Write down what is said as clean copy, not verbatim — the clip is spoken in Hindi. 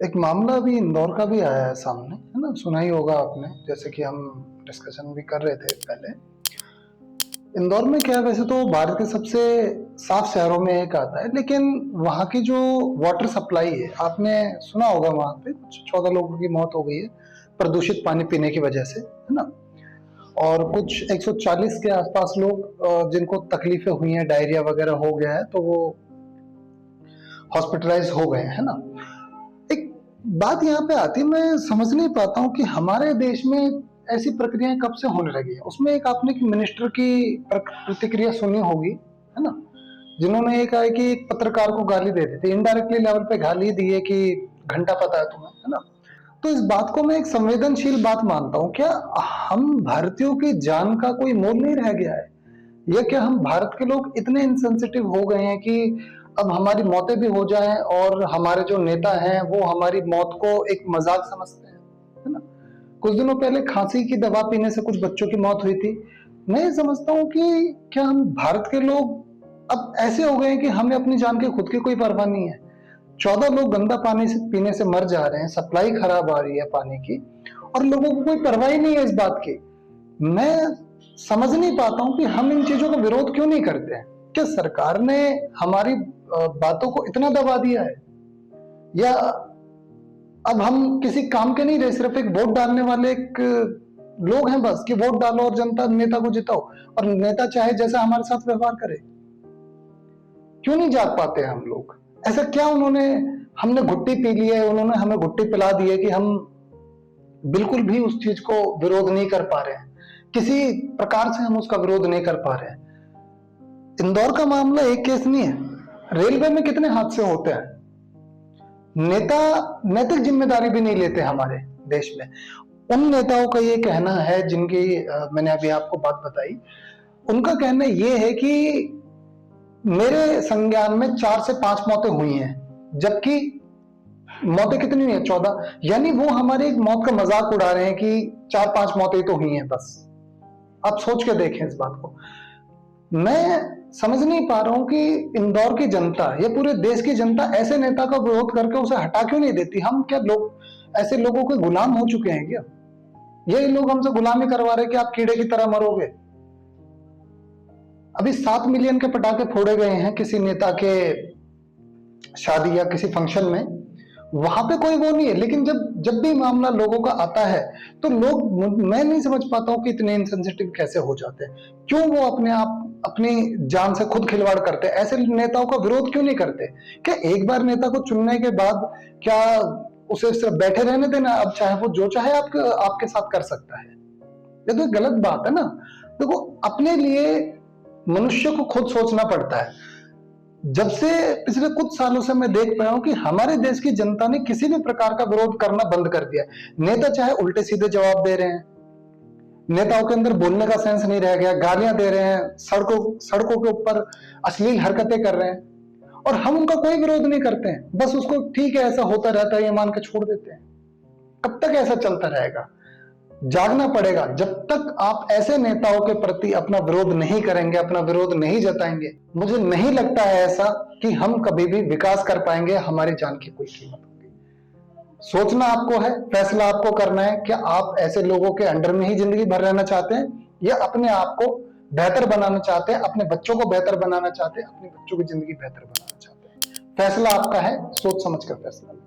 एक मामला अभी इंदौर का भी आया है सामने, है ना? सुना ही होगा आपने, जैसे कि हम डिस्कशन भी कर रहे थे पहले। इंदौर में क्या है, वैसे तो भारत के सबसे साफ शहरों में एक आता है, लेकिन वहाँ की जो वाटर सप्लाई है, आपने सुना होगा वहाँ पे कुछ 14 लोगों की मौत हो गई है प्रदूषित पानी पीने की वजह से, है ना? और कुछ 140 के आसपास लोग जिनको तकलीफें हुई हैं, डायरिया वगैरह हो गया है, तो वो हॉस्पिटलाइज हो गए, है ना? एक बात यहाँ पे आती है, मैं समझ नहीं पाता हूँ कि हमारे देश में ऐसी प्रक्रियाएं कब से होने लगी है। उसमें एक आपने की मिनिस्टर की प्रतिक्रिया सुनी होगी, है ना? जिन्होंने ये कहा है कि एक पत्रकार को गाली दे दी थी, इनडायरेक्टली लेवल पे गाली दी है कि घंटा पता है तुम्हें, है ना? तो इस बात को मैं एक संवेदनशील बात मानता हूँ। क्या हम भारतीयों की जान का कोई मोल नहीं रह गया है? या क्या हम भारत के लोग इतने इंसेंसिटिव हो गए हैं कि अब हमारी मौतें भी हो जाएं और हमारे जो नेता हैं वो हमारी मौत को एक मजाक समझते हैं, है ना? कुछ दिनों पहले खांसी की दवा पीने से कुछ बच्चों की मौत हुई थी। मैं ये समझता हूँ कि क्या हम भारत के लोग अब ऐसे हो गए हैं कि हमें अपनी जान की खुद की कोई परवाह नहीं है। 14 लोग गंदा पानी से पीने से मर जा रहे हैं, सप्लाई खराब आ रही है पानी की, और लोगों को कोई परवाह ही नहीं है इस बात की। मैं समझ नहीं पाता हूँ कि हम इन चीजों का विरोध क्यों नहीं करते हैं। क्या सरकार ने हमारी बातों को इतना दबा दिया है, या अब हम किसी काम के नहीं रहे, सिर्फ एक वोट डालने वाले एक लोग हैं बस, कि वोट डालो और जनता नेता को जिताओ, और नेता चाहे जैसा हमारे साथ व्यवहार करे। क्यों नहीं जाग पाते हैं हम लोग? ऐसा क्या उन्होंने, हमने घुट्टी पी ली है, उन्होंने हमें घुट्टी पिला दी है कि हम बिल्कुल भी उस चीज को विरोध नहीं कर पा रहे हैं, किसी प्रकार से हम उसका विरोध नहीं कर पा रहे हैं। इंदौर का मामला एक केस नहीं है, रेलवे में कितने हादसे होते हैं। नेता नैतिक जिम्मेदारी भी नहीं लेते हमारे देश में। उन नेताओं का ये कहना है जिनकी मैंने अभी आपको बात बताई, उनका कहना ये है कि मेरे संज्ञान में 4 से 5 मौतें हुई हैं, जबकि मौतें कितनी हुई है? 14। यानी वो हमारे एक मौत का मजाक उड़ा रहे हैं कि 4-5 मौतें तो हुई हैं बस। आप सोच के देखें इस बात को। मैं समझ नहीं पा रहा हूं कि इंदौर की जनता या पूरे देश की जनता ऐसे नेता का विरोध करके उसे हटा क्यों नहीं देती। हम क्या लोग ऐसे लोगों के गुलाम हो चुके हैं क्या? ये लोग हमसे गुलामी करवा रहे हैं कि आप कीड़े की तरह मरोगे। अभी 7 मिलियन के पटाखे फोड़े गए हैं किसी नेता के शादी या किसी फंक्शन में, वहां पे कोई वो नहीं है, लेकिन जब जब भी मामला लोगों का आता है तो लोग, मैं नहीं समझ पाता हूँ कि इतने इंसेंसिटिव कैसे हो जाते हैं। क्यों वो अपने आप अपनी जान से खुद खिलवाड़ करते हैं? ऐसे नेताओं का विरोध क्यों नहीं करते? क्या एक बार नेता को चुनने के बाद क्या उसे सिर्फ बैठे रहने देना, अब चाहे वो जो चाहे आपके साथ कर सकता है? ये तो गलत बात है ना। देखो, अपने लिए मनुष्य को खुद सोचना पड़ता है। जब से पिछले कुछ सालों से मैं देख पाया हूं कि हमारे देश की जनता ने किसी भी प्रकार का विरोध करना बंद कर दिया। नेता चाहे उल्टे सीधे जवाब दे रहे हैं, नेताओं के अंदर बोलने का सेंस नहीं रह गया, गालियां दे रहे हैं, सड़कों के ऊपर अश्लील हरकतें कर रहे हैं, और हम उनका कोई विरोध नहीं करते हैं, बस उसको ठीक है ऐसा होता रहता है ये मान के छोड़ देते हैं। कब तक ऐसा चलता रहेगा? जागना पड़ेगा। जब तक आप ऐसे नेताओं के प्रति अपना विरोध नहीं करेंगे, अपना विरोध नहीं जताएंगे, मुझे नहीं लगता है ऐसा कि हम कभी भी विकास कर पाएंगे, हमारी जान की कोई कीमत होगी। सोचना आपको है, फैसला आपको करना है। क्या आप ऐसे लोगों के अंडर में ही जिंदगी भर रहना चाहते हैं, या अपने आप को बेहतर बनाना चाहते हैं, अपने बच्चों को बेहतर बनाना चाहते हैं, अपने बच्चों की जिंदगी बेहतर बनाना चाहते हैं? फैसला आपका है, सोच समझ कर फैसला लें।